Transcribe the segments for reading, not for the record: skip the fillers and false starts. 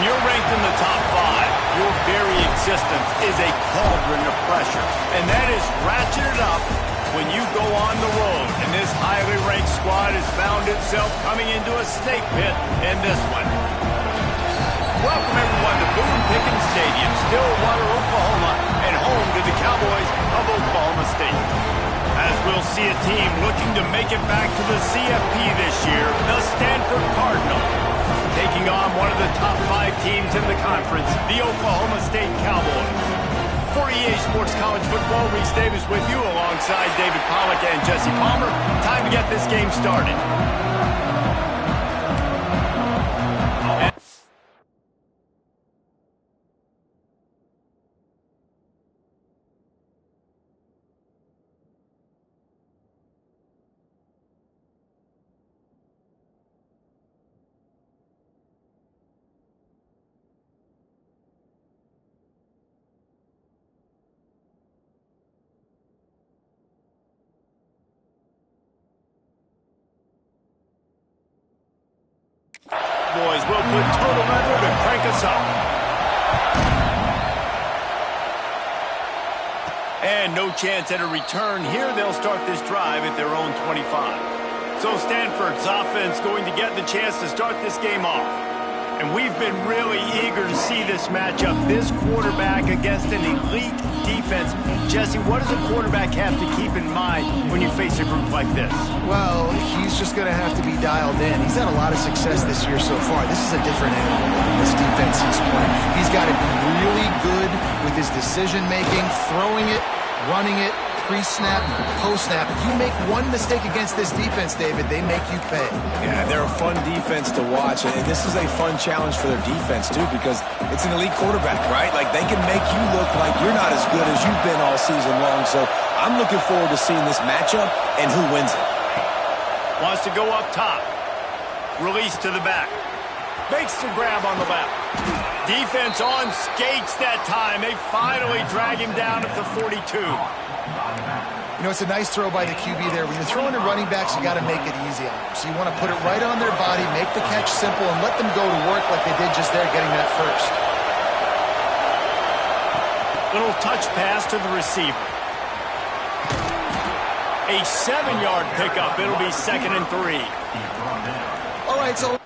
you're ranked in the top 5, your very existence is a cauldron of pressure. And that is ratcheted up when you go on the road. And this highly ranked squad has found itself coming into a snake pit in this one. Welcome everyone to Boone Pickens Stadium, Stillwater, Oklahoma, and home to the Cowboys of Oklahoma State. As we'll see a team looking to make it back to the CFP this year, the Stanford Cardinals, taking on one of the top 5 teams in the conference, the Oklahoma State Cowboys. For EA Sports College Football, Reese Davis with you alongside David Pollack and Jesse Palmer. Time to get this game started. Boys will put total under to crank us up. And no chance at a return here. They'll start this drive at their own 25. So Stanford's offense going to get the chance to start this game off. And we've been really eager to see this matchup. This quarterback against an elite defense. Jesse, what does a quarterback have to keep in mind when you face a group like this? Well, he's just going to have to be dialed in. He's had a lot of success this year so far. This is a different animal than this defense he's playing. He's got to be really good with his decision-making, throwing it, running it, pre-snap, post-snap. If you make one mistake against this defense, David, they make you pay. Yeah, they're a fun defense to watch, and this is a fun challenge for their defense, too, because it's an elite quarterback, right? Like, they can make you look like you're not as good as you've been all season long, so I'm looking forward to seeing this matchup and who wins it. Wants to go up top. Release to the back. Makes the grab on the left. Defense on skates that time. They finally drag him down at the 42. You know, it's a nice throw by the QB there. When you're throwing to running backs, you got to make it easy on them. So you want to put it right on their body, make the catch simple, and let them go to work like they did just there, getting that first. Little touch pass to the receiver. A 7-yard pickup. It'll be 2nd and 3. All right, so...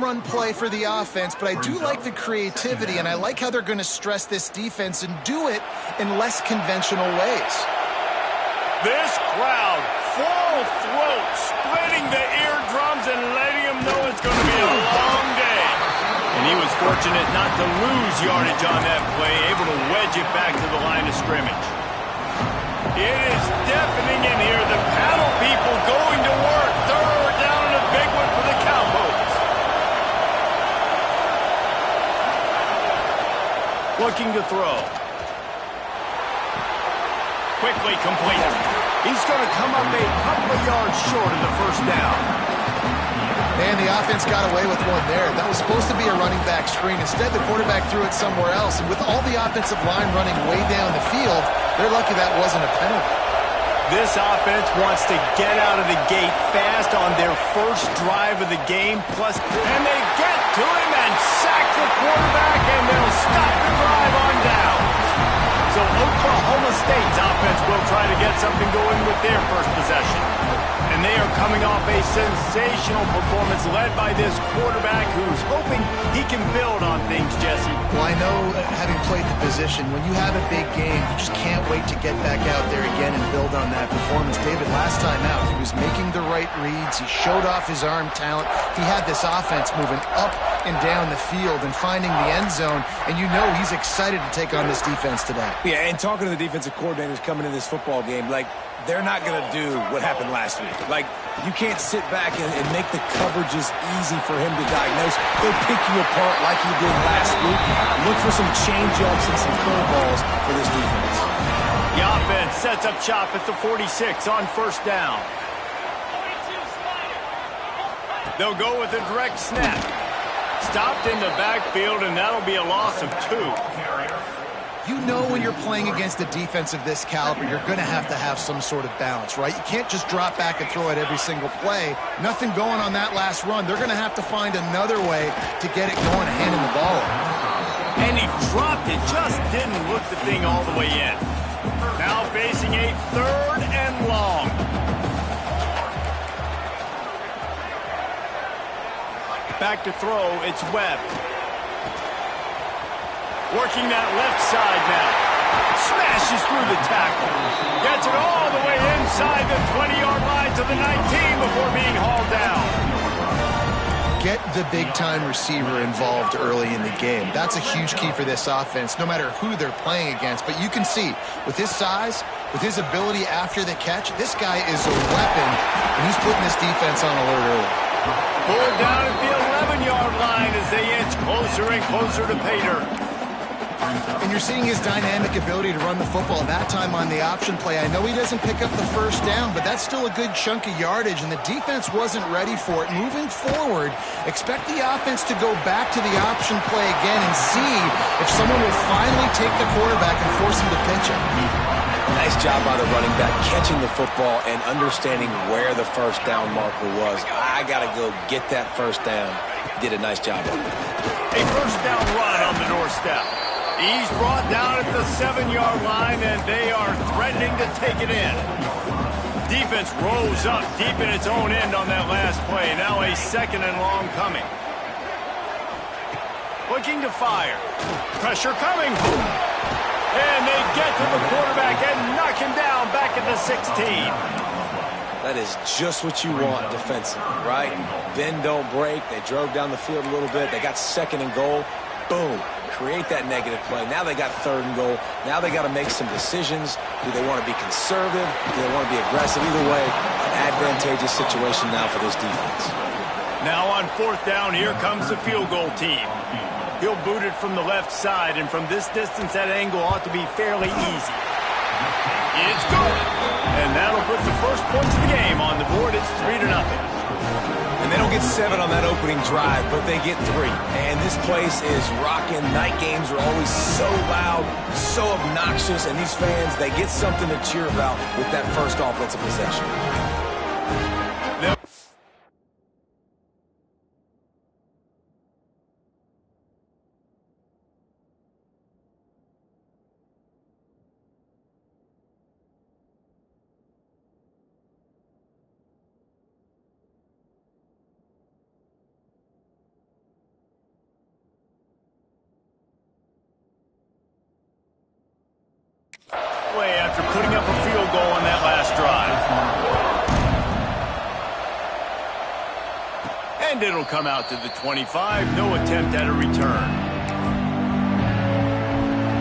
run play for the offense, but I do like the creativity, and I like how they're going to stress this defense and do it in less conventional ways. This crowd, full throat, splitting the eardrums and letting them know it's going to be a long day. And he was fortunate not to lose yardage on that play, able to wedge it back to the line of scrimmage. It is deafening in here. The paddle people going to work. Third down and a big one for the Cowboys. Looking to throw. Quickly complete. He's going to come up a couple of yards short of the first down. Man, the offense got away with one there. That was supposed to be a running back screen. Instead, the quarterback threw it somewhere else. And with all the offensive line running way down the field, they're lucky that wasn't a penalty. This offense wants to get out of the gate fast on their first drive of the game. And they get to him and sack the quarterback, and they'll stop the drive on down. So Oklahoma State's offense will try to get something going with their first possession. And they are coming off a sensational performance led by this quarterback who's hoping he can build on things, Jesse. Well, I know, having played the position, when you have a big game, you just can't wait to get back out there again and build on that performance. David, last time out, he was making the right reads. He showed off his arm talent. He had this offense moving up and down the field and finding the end zone. And you know he's excited to take on this defense today. Yeah, and talking to the defensive coordinators coming in this football game, like, they're not going to do what happened last week. Like, you can't sit back and make the coverages easy for him to diagnose. He'll pick you apart like he did last week. Look for some change-ups and some curveballs for this defense. The offense sets up shop at the 46 on first down. They'll go with a direct snap. Stopped in the backfield, and that'll be a loss of 2. You know when you're playing against a defense of this caliber, you're going to have some sort of balance, right? You can't just drop back and throw it every single play. Nothing going on that last run. They're going to have to find another way to get it going, handing the ball off. And he dropped it, just didn't look the thing all the way in. Now facing a third and long. Back to throw, it's Webb. Working that left side now. Smashes through the tackle. Gets it all the way inside the 20-yard line to the 19 before being hauled down. Get the big-time receiver involved early in the game. That's a huge key for this offense, no matter who they're playing against. But you can see, with his size, with his ability after the catch, this guy is a weapon, and he's putting this defense on alert early. Pulled down at the 11-yard line as they inch closer and closer to pay dirt. And you're seeing his dynamic ability to run the football. That time on the option play, I know he doesn't pick up the first down, but that's still a good chunk of yardage, and the defense wasn't ready for it. Moving forward, expect the offense to go back to the option play again and see if someone will finally take the quarterback and force him to pitch it. Nice job by the running back, catching the football and understanding where the first down marker was. I got to go get that first down. Did a nice job of it. A first down run on the doorstep. He's brought down at the 7-yard line, and they are threatening to take it in. Defense rose up deep in its own end on that last play. Now a second and long coming. Looking to fire. Pressure coming. And they get to the quarterback and knock him down back at the 16. That is just what you want defensively, right? Bend, don't break. They drove down the field a little bit. They got second and goal. Boom. Create that negative play. Now they got third and goal. Now they got to make some decisions. Do they want to be conservative? Do they want to be aggressive? Either way, an advantageous situation now for this defense. Now on fourth down, here comes the field goal team. He'll boot it from the left side, and from this distance, that angle ought to be fairly easy. It's good. And that'll put the first points of the game on the board. It's 3-0. And they don't get 7 on that opening drive, but they get 3. And this place is rocking. Night games are always so loud, so obnoxious, and these fans, they get something to cheer about with that first offensive possession. way after putting up a field goal on that last drive. And it'll come out to the 25. No attempt at a return.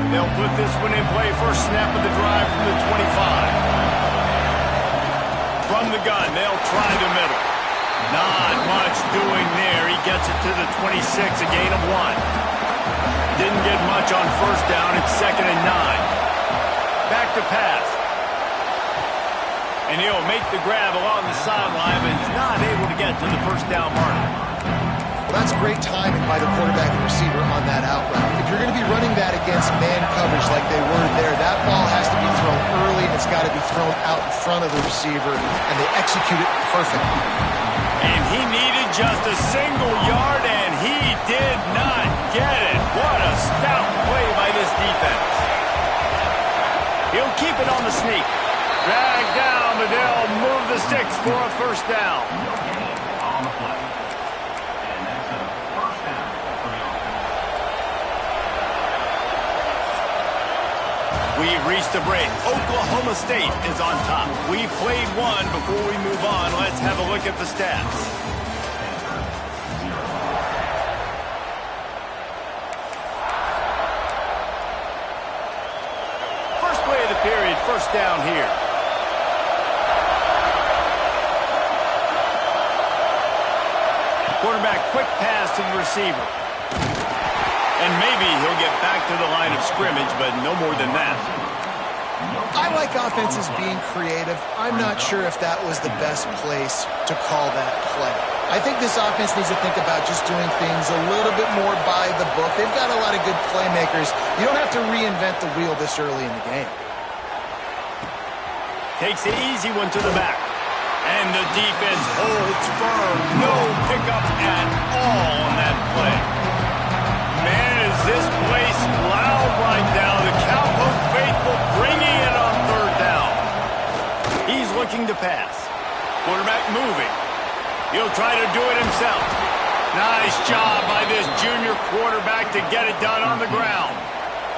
They'll put this one in play. First snap of the drive from the 25. From the gun, they'll try the middle. Not much doing there. He gets it to the 26, a gain of 1. Didn't get much on first down. It's 2nd and 9. Back to pass. And he'll make the grab along the sideline, but he's not able to get to the first down marker. Well, that's great timing by the quarterback and receiver on that out route. If you're going to be running that against man coverage like they were there, that ball has to be thrown early, and it's got to be thrown out in front of the receiver, and they execute it perfectly. And he needed just a single yard, and he did not get it. What a stout play by this defense. He'll keep it on the sneak. Drag down, but they'll move the sticks for a first down. On the play. And that's a first down for the offense. We've reached a break. Oklahoma State is on top. We played one. Before we move on, let's have a look at the stats. First play of the period, first down here. Quarterback, quick pass to the receiver. And maybe he'll get back to the line of scrimmage, but no more than that. I like offenses being creative. I'm not sure if that was the best place to call that play. I think this offense needs to think about just doing things a little bit more by the book. They've got a lot of good playmakers. You don't have to reinvent the wheel this early in the game. Takes the easy one to the back. And the defense holds firm. No pickup at all on that play. Man, is this place loud right now. The Cowpoke faithful bringing it on third down. He's looking to pass. Quarterback moving. He'll try to do it himself. Nice job by this junior quarterback to get it done on the ground.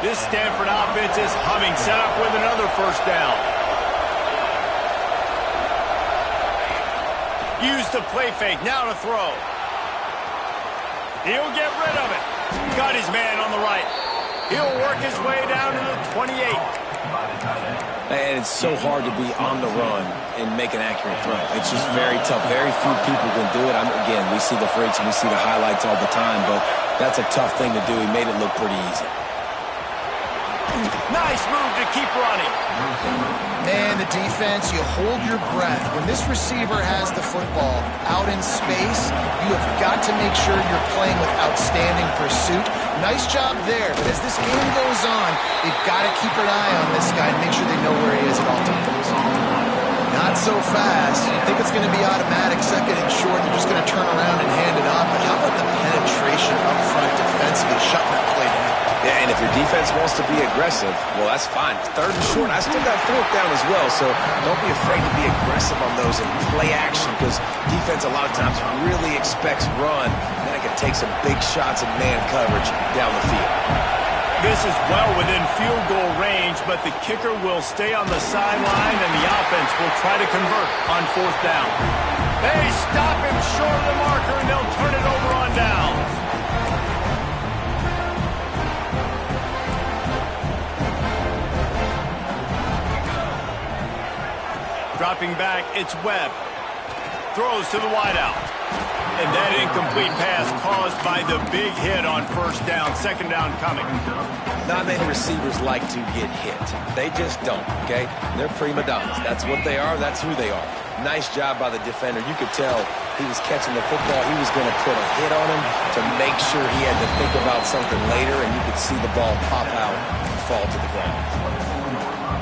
This Stanford offense is humming. Set up with another first down. Use the play fake. Now to throw. He'll get rid of it. Got his man on the right. He'll work his way down to the 28. And it's so hard to be on the run and make an accurate throw. It's just very tough. Very few people can do it. Again, we see the freaks and we see the highlights all the time, but that's a tough thing to do. He made it look pretty easy. Nice move to keep running. Man, the defense, you hold your breath. When this receiver has the football out in space, you have got to make sure you're playing with outstanding pursuit. Nice job there, but as this game goes on, they've got to keep an eye on this guy and make sure they know where he is at all times. Not so fast. You think it's going to be automatic, second and short, they're just going to turn around and hand it off. But how about the penetration up front defensively, shutting that play down? Yeah, and if your defense wants to be aggressive, well, that's fine. Third and short, I still got fourth down as well, so don't be afraid to be aggressive on those and play action, because defense a lot of times really expects run, and then it can take some big shots in man coverage down the field. This is well within field goal range, but the kicker will stay on the sideline, and the offense will try to convert on fourth down. They stop him short of the marker, and they'll turn it over on downs. Dropping back, it's Webb. Throws to the wideout. And that incomplete pass caused by the big hit on first down. Second down coming. Not many receivers like to get hit. They just don't, okay? They're prima donnas. That's what they are. That's who they are. Nice job by the defender. You could tell he was catching the football. He was going to put a hit on him to make sure he had to think about something later, and you could see the ball pop out and fall to the ground.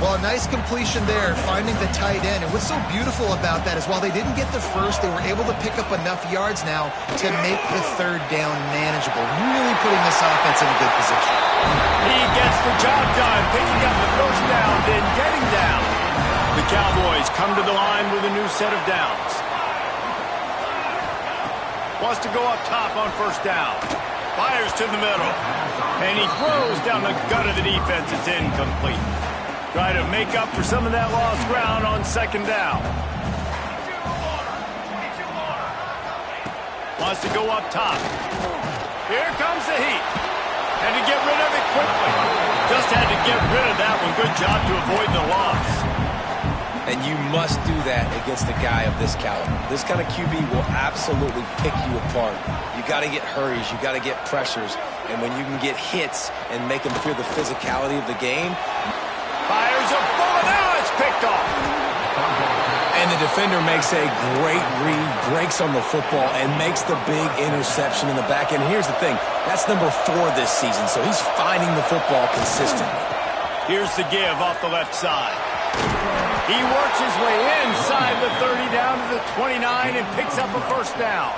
Well, a nice completion there, finding the tight end. And what's so beautiful about that is while they didn't get the first, they were able to pick up enough yards now to make the third down manageable. Really putting this offense in a good position. He gets the job done, picking up the first down, then getting down. The Cowboys come to the line with a new set of downs. Wants to go up top on first down. Fires to the middle. And he throws down the gut of the defense. It's incomplete. Try to make up for some of that lost ground on second down. Wants to go up top. Here comes the heat. Had to get rid of it quickly. Just had to get rid of that one. Good job to avoid the loss. And you must do that against a guy of this caliber. This kind of QB will absolutely pick you apart. You got to get hurries. You got to get pressures. And when you can get hits and make them feel the physicality of the game. Fires a bullet. Now it's picked off. And the defender makes a great read, breaks on the football, and makes the big interception in the back end. Here's the thing. That's number 4 this season, so he's finding the football consistently. Here's the give off the left side. He works his way inside the 30 down to the 29 and picks up a first down.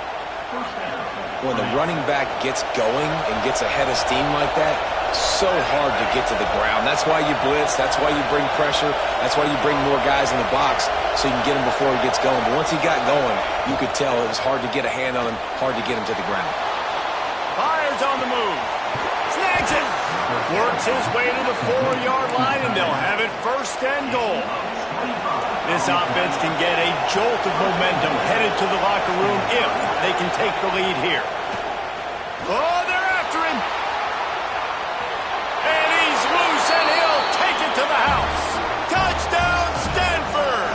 When the running back gets going and gets ahead of steam like that, so hard to get to the ground. That's why you blitz. That's why you bring pressure. That's why you bring more guys in the box so you can get him before he gets going. But once he got going, you could tell it was hard to get a hand on him, hard to get him to the ground. Fires on the move. Snags it. Works his way to the 4-yard line, and they'll have it first and goal. This offense can get a jolt of momentum headed to the locker room if they can take the lead here. Oh, they're after him. And he's loose, and he'll take it to the house. Touchdown, Stanford!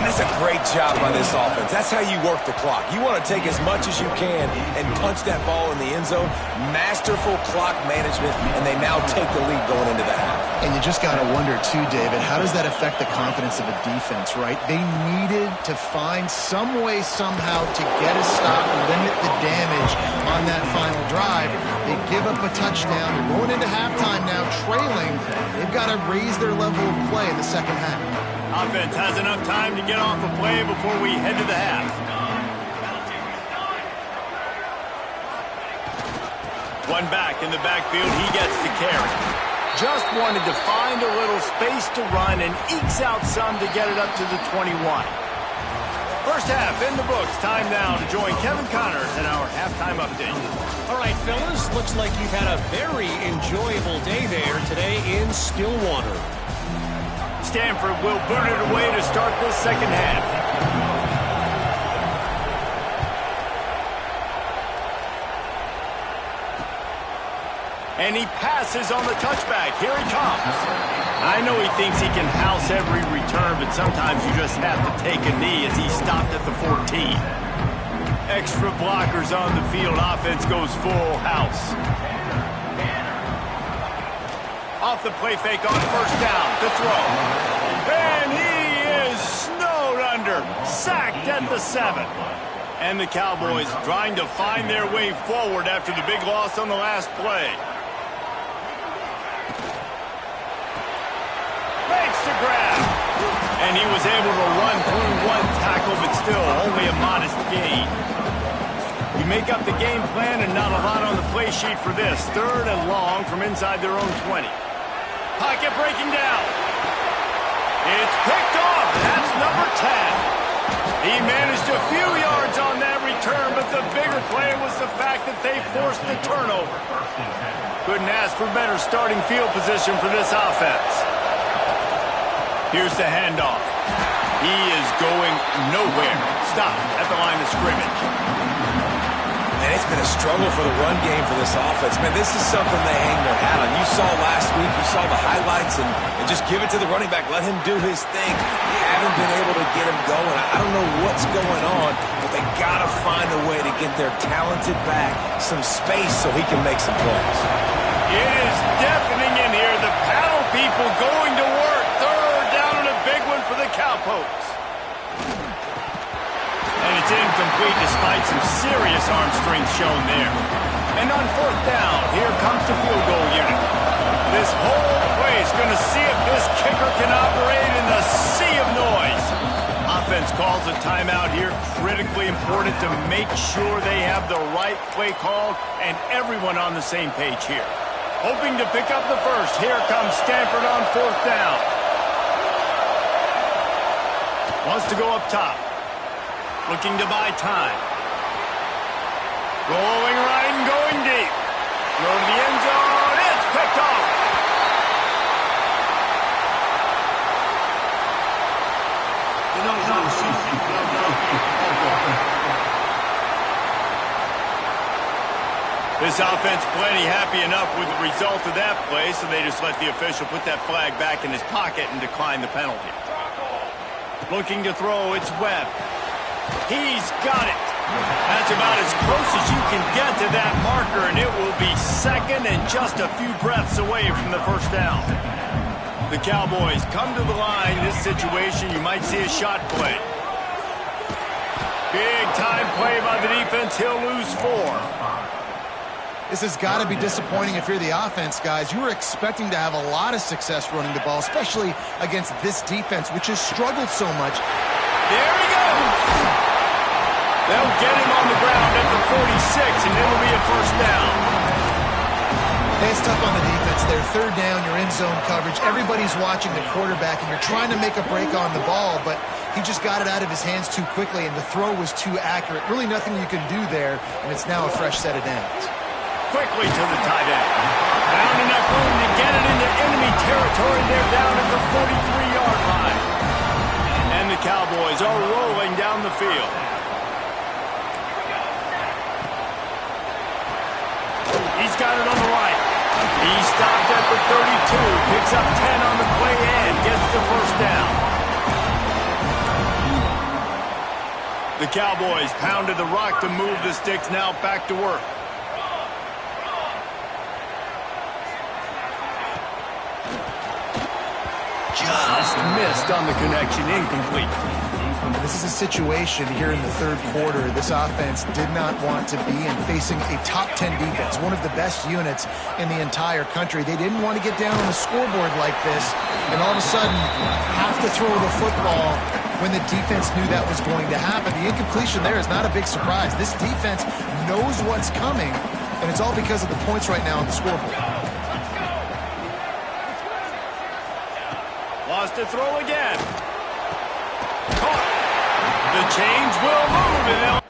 And that's a great job by this offense. That's how you work the clock. You want to take as much as you can and punch that ball in the end zone. Masterful clock management, and they now take the lead going into the half. And you just got to wonder, too, David, how does that affect the confidence of a defense, right? They needed to find some way, somehow, to get a stop, limit the damage on that final drive. They give up a touchdown. They're going into halftime now, trailing. They've got to raise their level of play in the second half. Offense has enough time to get off a play before we head to the half. One back in the backfield, he gets the carry. Just wanted to find a little space to run and ekes out some to get it up to the 21. First half in the books. Time now to join Kevin Connors in our halftime update. All right, fellas, looks like you've had a very enjoyable day there today in Stillwater. Stanford will boot it away to start this second half. And he passes on the touchback. Here he comes. I know he thinks he can house every return, but sometimes you just have to take a knee as he stopped at the 14. Extra blockers on the field. Offense goes full house. Off the play fake on first down. The throw. And he is snowed under. Sacked at the 7. And the Cowboys trying to find their way forward after the big loss on the last play. Makes the grab. And he was able to run through one tackle, but still only a modest gain. You make up the game plan and not a lot on the play sheet for this. 3rd and long from inside their own 20. Pocket breaking down. It's picked off. That's number 10. He managed a few yards on that return, but the bigger play was the fact that they forced the turnover. Couldn't ask for better starting field position for this offense. Here's the handoff. He is going nowhere. Stop at the line of scrimmage. And it's been a struggle for the run game for this offense. Man, this is something they hang their hat on. You saw last week, you saw the highlights, and just give it to the running back. Let him do his thing. You haven't been able to get him going. I don't know what's going on, but they got to find a way to get their talented back some space so he can make some plays. It is deafening in here. The paddle people going to work. 3rd down and a big one for the Cowpokes. And it's incomplete despite some serious arm strength shown there. And on 4th down, here comes the field goal unit. This whole play is going to see if this kicker can operate in the sea of noise. Offense calls a timeout here. Critically important to make sure they have the right play called and everyone on the same page here. Hoping to pick up the first. Here comes Stanford on 4th down. Wants to go up top. Looking to buy time. Going right and going deep. Throw to the end zone. It's picked off. This offense plenty happy enough with the result of that play, so they just let the official put that flag back in his pocket and decline the penalty. Looking to throw, it's Webb. He's got it. That's about as close as you can get to that marker, and it will be second and just a few breaths away from the first down. The Cowboys come to the line. This situation, you might see a shot play. Big time play by the defense. He'll lose 4. This has got to be disappointing if you're the offense, guys. You were expecting to have a lot of success running the ball, especially against this defense, which has struggled so much. There he goes. They'll get him on the ground at the 46, and it'll be a first down. Hey, it's tough on the defense there. Third down, you're in zone coverage. Everybody's watching the quarterback, and you're trying to make a break on the ball, but he just got it out of his hands too quickly, and the throw was too accurate. Really nothing you can do there, and it's now a fresh set of downs. Quickly to the tight end. Found enough room to get it into enemy territory. They're down at the 43-yard line. And the Cowboys are rolling down the field. He's got it on the right. He stopped at the 32, picks up 10 on the play and gets the first down. The Cowboys pounded the rock to move the sticks, now back to work. Just missed on the connection, incomplete. This is a situation here in the third quarter this offense did not want to be in, facing a top 10 defense, one of the best units in the entire country. They didn't want to get down on the scoreboard like this and all of a sudden have to throw the football when the defense knew that was going to happen. The incompletion there is not a big surprise. This defense knows what's coming, and it's all because of the points right now on the scoreboard. Lost to throw again. Caught. The chains will move, and they'll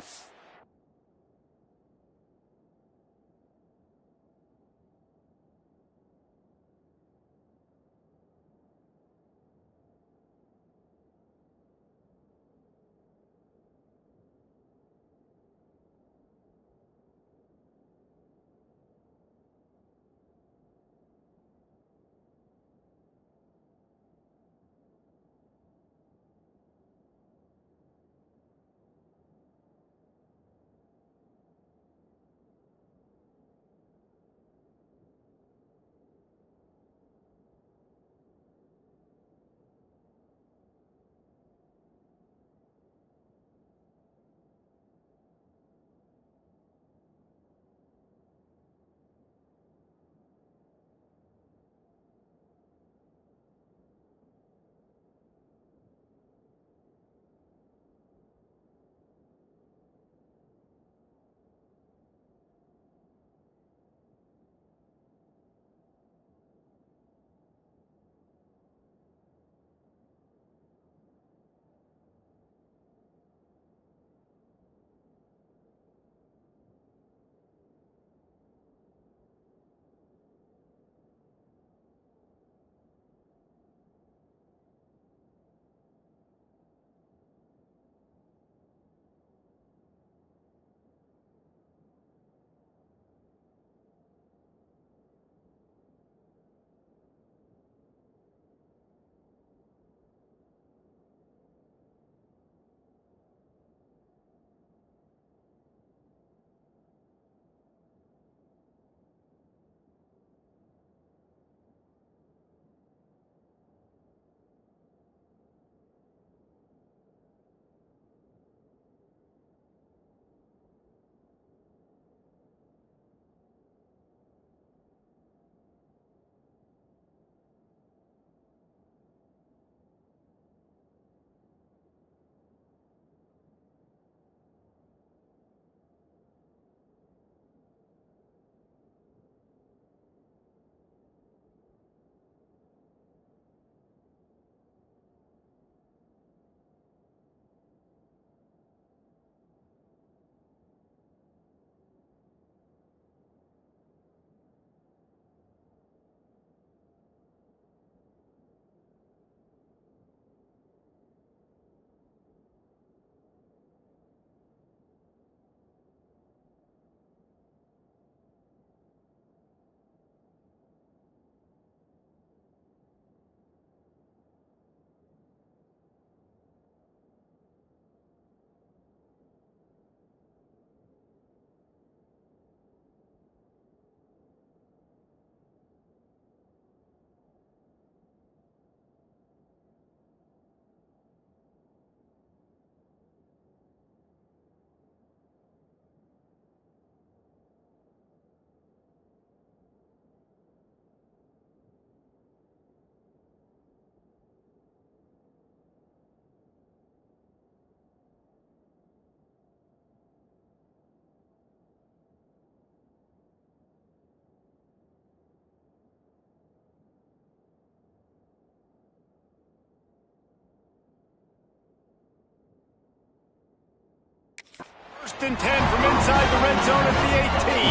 and 10 from inside the red zone at the 18.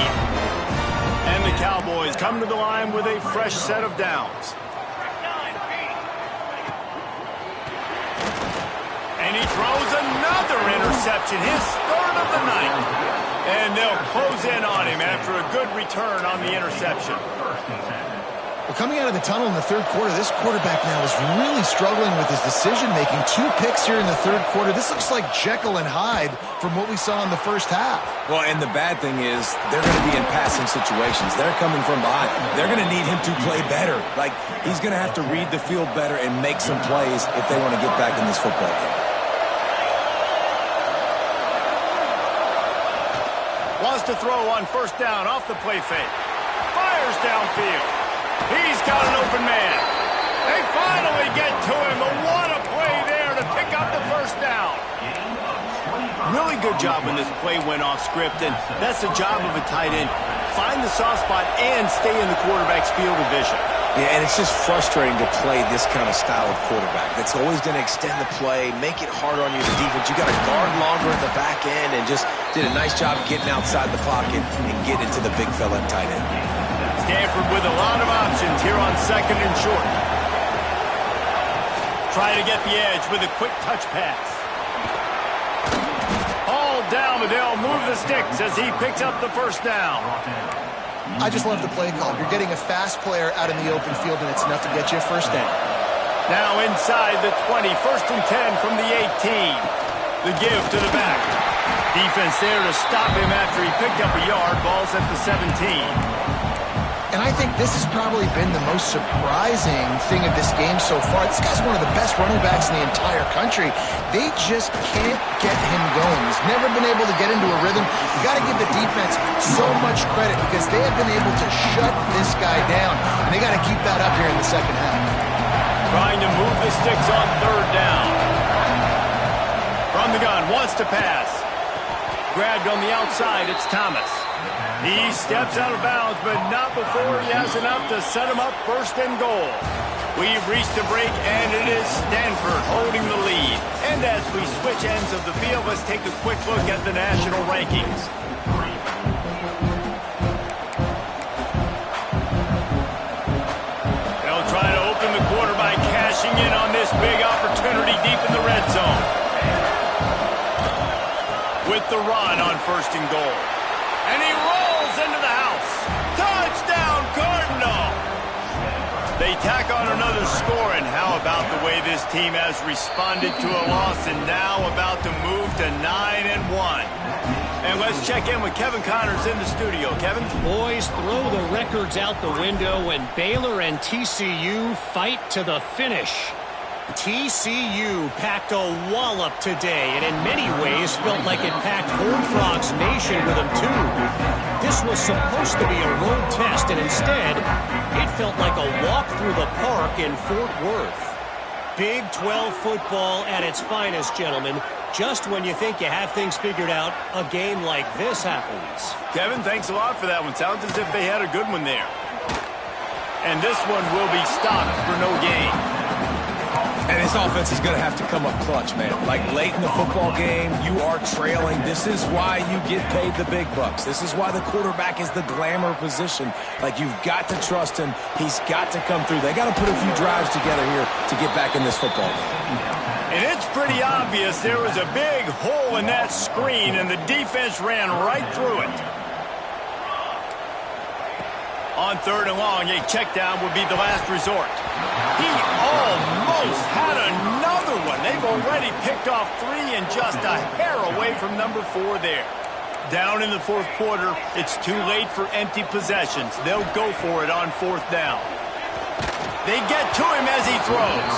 And the Cowboys come to the line with a fresh set of downs. And he throws another interception, his third of the night. And they'll close in on him after a good return on the interception. Well, coming out of the tunnel in the third quarter, this quarterback now is really struggling with his decision-making. 2 picks here in the third quarter. This looks like Jekyll and Hyde from what we saw in the first half. Well, and the bad thing is they're going to be in passing situations. They're coming from behind. They're going to need him to play better. Like, he's going to have to read the field better and make some plays if they want to get back in this football game. Wants to throw on first down off the play fake. Fires downfield. He's got an open man. They finally get to him. But what a play there to pick up the first down. Really good job when this play went off script, and that's the job of a tight end. Find the soft spot and stay in the quarterback's field of vision. Yeah, and it's just frustrating to play this kind of style of quarterback. That's always going to extend the play, make it harder on you, the defense. You got to guard longer at the back end, and just did a nice job getting outside the pocket and getting to the big fella at tight end. Stanford with a lot of options here on second and short. Try to get the edge with a quick touch pass. All down, but they'll move the sticks as he picks up the first down. I just love the play call. You're getting a fast player out in the open field, and it's enough to get you a first down. Now inside the 20, first and 10 from the 18. The give to the back. Defense there to stop him after he picked up a yard. Ball's at the 17. And I think this has probably been the most surprising thing of this game so far. This guy's one of the best running backs in the entire country. They just can't get him going. He's never been able to get into a rhythm. You got to give the defense so much credit because they have been able to shut this guy down. And they got to keep that up here in the second half. Trying to move the sticks on third down. From the gun, wants to pass. Grabbed on the outside, it's Thomas. He steps out of bounds, but not before he has enough to set him up first and goal. We've reached the break, and it is Stanford holding the lead. And as we switch ends of the field, let's take a quick look at the national rankings. They'll try to open the quarter by cashing in on this big opportunity deep in the red zone. With the run on first and goal. And he rolls into the house. Touchdown, Cardinal! They tack on another score, and how about the way this team has responded to a loss and now about to move to 9-1. And let's check in with Kevin Connors in the studio. Kevin? Boys, throw the records out the window when Baylor and TCU fight to the finish. TCU packed a wallop today, and in many ways felt like it packed Horned Frogs Nation with them too. This was supposed to be a road test, and instead, it felt like a walk through the park in Fort Worth. Big 12 football at its finest, gentlemen. Just when you think you have things figured out, a game like this happens. Kevin, thanks a lot for that one. Sounds as if they had a good one there. And this one will be stopped for no gain. And this offense is going to have to come up clutch, man. Like late in the football game, you are trailing. This is why you get paid the big bucks. This is why the quarterback is the glamour position. Like, you've got to trust him. He's got to come through. They got to put a few drives together here to get back in this football game. And it's pretty obvious there was a big hole in that screen, and the defense ran right through it. On third and long, a check down would be the last resort. He almost had another one. They've already picked off 3 and just a hair away from number 4 there. Down in the fourth quarter, it's too late for empty possessions. They'll go for it on fourth down. They get to him as he throws.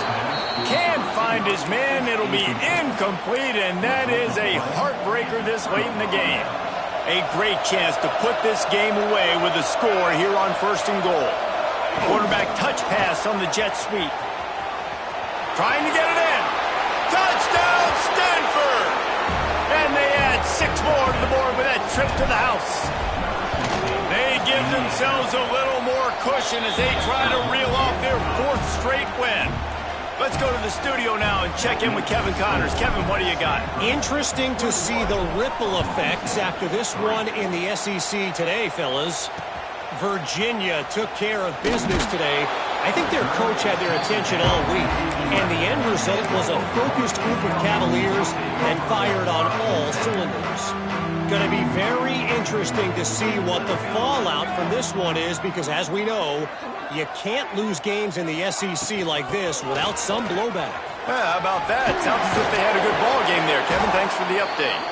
Can't find his man. It'll be incomplete, and that is a heartbreaker this late in the game. A great chance to put this game away with a score here on first and goal. Quarterback touch pass on the jet sweep. Trying to get it in. Touchdown, Stanford! And they add 6 more to the board with that trip to the house. They give themselves a little more cushion as they try to reel off their 4th straight win. Let's go to the studio now and check in with Kevin Connors. Kevin, what do you got? Interesting to see the ripple effects after this one in the SEC today, fellas. Virginia took care of business today. I think their coach had their attention all week, and the end result was a focused group of Cavaliers that fired on all cylinders. Going to be very interesting to see what the fallout from this one is, because as we know, you can't lose games in the SEC like this without some blowback. How about that? Sounds as if they had a good ball game there. Kevin, thanks for the update.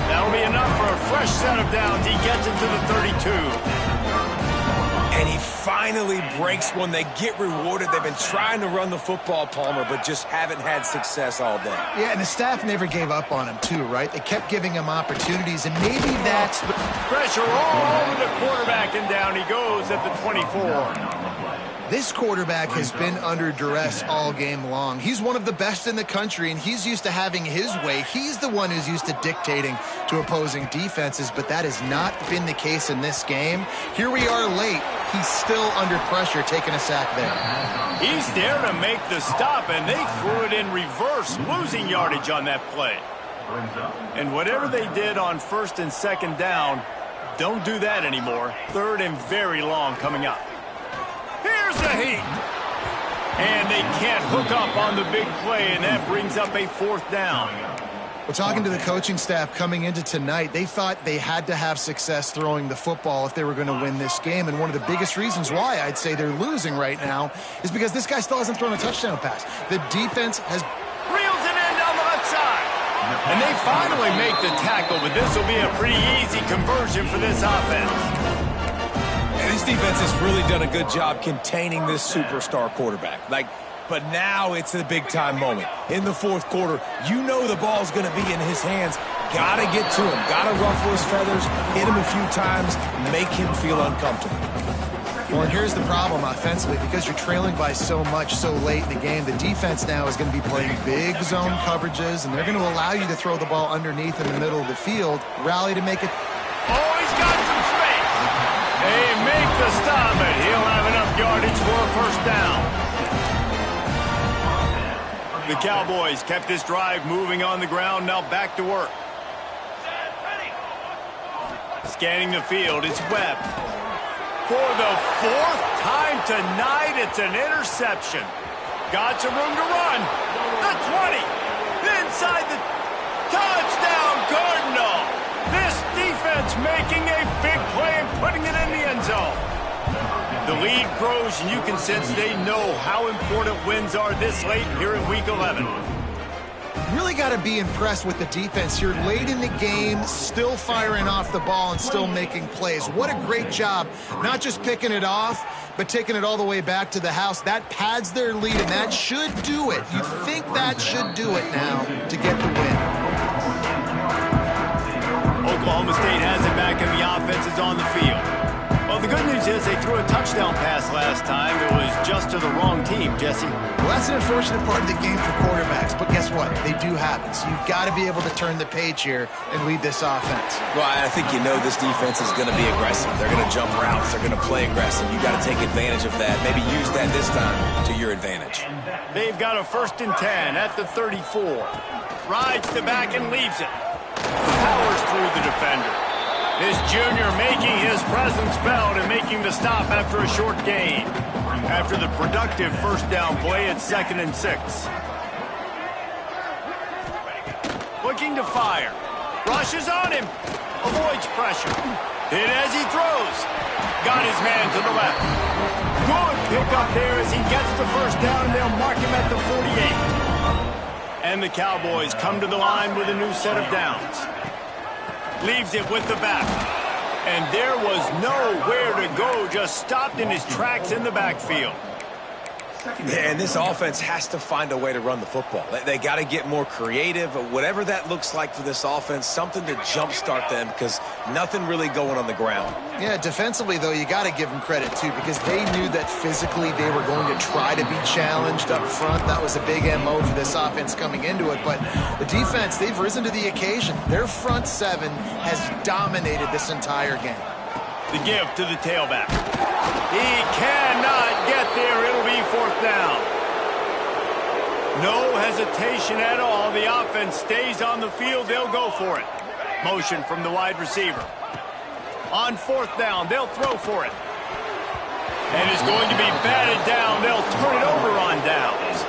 That'll be enough for a fresh set of downs. He gets it to the 32. And he finally breaks one. They get rewarded. They've been trying to run the football, Palmer, but just haven't had success all day. Yeah, and the staff never gave up on him, too, right? They kept giving him opportunities, and maybe that's the pressure all over the quarterback, and down he goes at the 24. This quarterback has been under duress all game long. He's one of the best in the country, and he's used to having his way. He's the one who's used to dictating to opposing defenses, but that has not been the case in this game. Here we are late. He's still under pressure, taking a sack there. He's there to make the stop, and they threw it in reverse, losing yardage on that play. And whatever they did on first and second down, don't do that anymore. Third and very long coming up. Here's the heat. And they can't hook up on the big play, and that brings up a fourth down. We're talking to the coaching staff coming into tonight. They thought they had to have success throwing the football if they were going to win this game. And one of the biggest reasons why I'd say they're losing right now is because this guy still hasn't thrown a touchdown pass. The defense has reels it in down the left side. And they finally make the tackle, but this will be a pretty easy conversion for this offense. And this defense has really done a good job containing this superstar quarterback. But now it's a big-time moment. In the fourth quarter, you know the ball's going to be in his hands. Got to get to him. Got to ruffle his feathers, hit him a few times, make him feel uncomfortable. Well, and here's the problem offensively. Because you're trailing by so much so late in the game, the defense now is going to be playing big zone coverages, and they're going to allow you to throw the ball underneath in the middle of the field, rally to make it. Oh, he's got some space. They make the stop, but he'll have enough yardage for a first down. The Cowboys kept this drive moving on the ground, now back to work. Scanning the field, it's Webb. For the fourth time tonight, it's an interception. Got some room to run. The 20. Inside the touchdown, Cardinal. This defense making a big play and putting it in the end zone. The lead grows, and you can sense they know how important wins are this late here in Week 11. Really got to be impressed with the defense here late in the game, still firing off the ball and still making plays. What a great job, not just picking it off, but taking it all the way back to the house. That pads their lead, and that should do it. You think that should do it now to get the win. Oklahoma State has it back, and the offense is on the field. Well, the good news is they threw a touchdown pass last time. It was just to the wrong team, Jesse. Well, that's an unfortunate part of the game for quarterbacks, but guess what? They do happen. So you've got to be able to turn the page here and lead this offense. Well, I think you know this defense is going to be aggressive. They're going to jump routes. They're going to play aggressive. You've got to take advantage of that. Maybe use that this time to your advantage. They've got a 1st and 10 at the 34. Rides the back and leaves it. Powers through the defender. This junior making his presence felt and making the stop after a short gain. After the productive first down play at 2nd and 6. Looking to fire. Rushes on him. Avoids pressure. Hit as he throws. Got his man to the left. Good pickup there as he gets the first down, and they'll mark him at the 48. And the Cowboys come to the line with a new set of downs. Leaves it with the back. And there was nowhere to go, just stopped in his tracks in the backfield. Yeah, and this offense has to find a way to run the football. They got to get more creative, whatever that looks like for this offense, something to jumpstart them because nothing really going on the ground. Yeah, defensively, though, you got to give them credit, too, because they knew that physically they were going to try to be challenged up front. That was a big MO for this offense coming into it. But the defense, they've risen to the occasion. Their front seven has dominated this entire game. The give to the tailback. He cannot get there. It'll be 4th down. hesitation at all. The offense stays on the field. They'll go for it. Motion from the wide receiver. On fourth down, they'll throw for it. And it's going to be batted down. They'll turn it over on downs.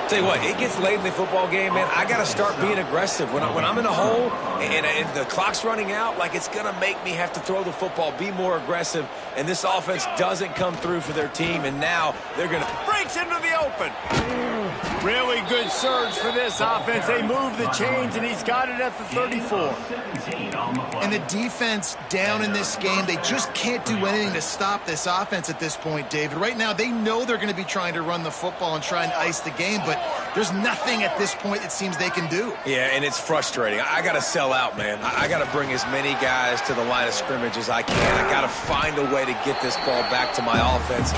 Tell you what, it gets late in the football game, man. I got to start being aggressive. When I'm in a hole and the clock's running out, like, it's going to make me have to throw the football, be more aggressive. And this offense doesn't come through for their team, and now they're going to... Breaks into the open. Really good surge for this offense. They move the chains, and he's got it at the 34. And the defense down in this game, they just can't do anything to stop this offense at this point, David. Right now, they know they're going to be trying to run the football and try and ice the game, but there's nothing at this point it seems they can do. Yeah, and it's frustrating. I got to sell out, man. I got to bring as many guys to the line of scrimmage as I can. I got to find a way to get this ball back to my offense.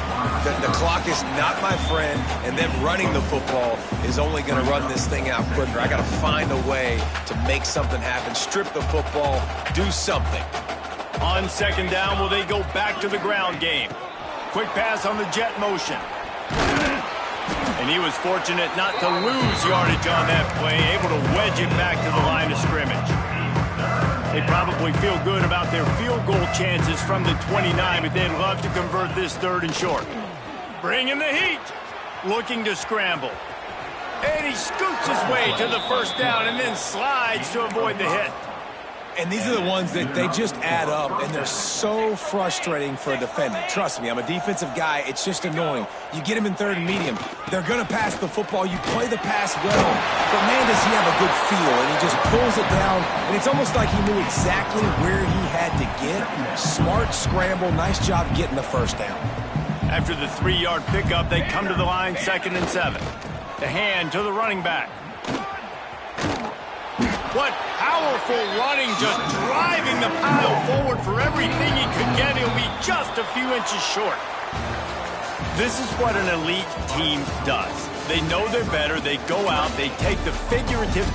The clock is not my friend, and them running the football is only going to run this thing out quicker. I got to find a way to make something happen, strip the football, do something. On second down, will they go back to the ground game? Quick pass on the jet motion. And he was fortunate not to lose yardage on that play, able to wedge it back to the line of scrimmage. They probably feel good about their field goal chances from the 29, but they'd love to convert this third and short. Bringing the heat. Looking to scramble. And he scoots his way to the first down and then slides to avoid the hit. And these are the ones that they just add up, and they're so frustrating for a defender. Trust me, I'm a defensive guy. It's just annoying. You get him in third and medium. They're going to pass the football. You play the pass well. But, man, does he have a good feel. And he just pulls it down. And it's almost like he knew exactly where he had to get. Smart scramble. Nice job getting the first down. After the 3-yard pickup, they come to the line, 2nd and 7. The hand to the running back. What powerful running, just driving the pile forward for everything he could get. He'll be just a few inches short. This is what an elite team does. They know they're better. They go out. They take the figurative